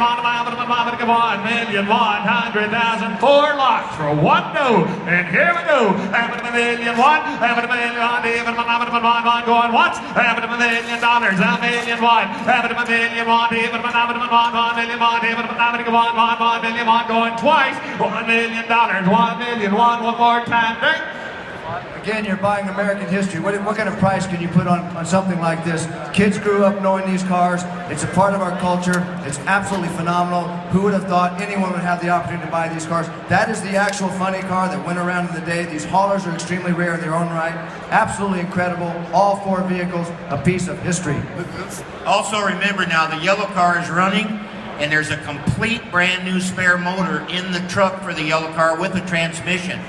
100,000, 4 lots for one no. And here we go. Having $1 million, having $1 million, going once, having $1 million, $1 million, having $1 million, $1 million, going twice, $1 million, $1 million, one more time. Drink. Again, you're buying American history. What kind of price can you put on something like this? Kids grew up knowing these cars. It's a part of our culture. It's absolutely phenomenal. Who would have thought anyone would have the opportunity to buy these cars? That is the actual funny car that went around in the day. These haulers are extremely rare in their own right. Absolutely incredible. All 4 vehicles, a piece of history. Also remember now, the yellow car is running, and there's a complete brand new spare motor in the truck for the yellow car with a transmission.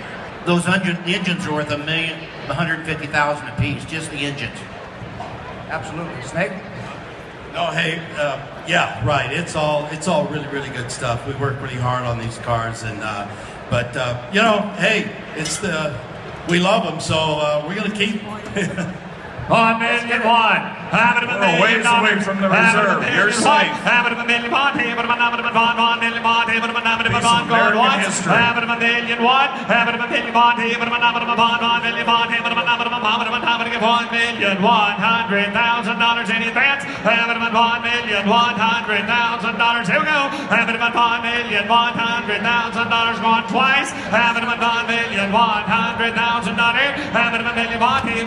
Those engines are worth $150,000 a piece, just the engines. Absolutely. Snake? No, hey, yeah, right. It's all really, really good stuff. We work pretty hard on these cars, and but you know, hey, we love them, so we're gonna keep. $1 million, having $1 million, waves away from the reserve. You're safe. Having $1 million, $1 million, going once, having $1 million, having $1 million, $1 million, $100,000 in advance, having $1 million, $100,000. Here we go. Having $1 million, $100,000 going twice, having $1 million, $100,000. Having $1 million, $1 million,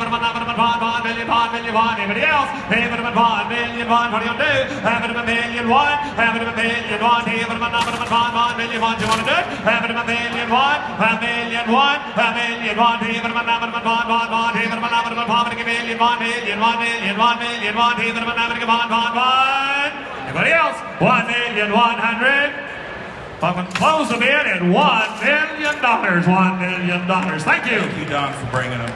anybody else? Having $1 million, what do you do? Having $1 million, having $1 million, $1 million, what do you want to do? Having $1 million, $1 million, $1 million, anybody else? $1 million, 100. Fucking close the bid at $1 million. $1 million. Thank you. Thank you, Don, for bringing them.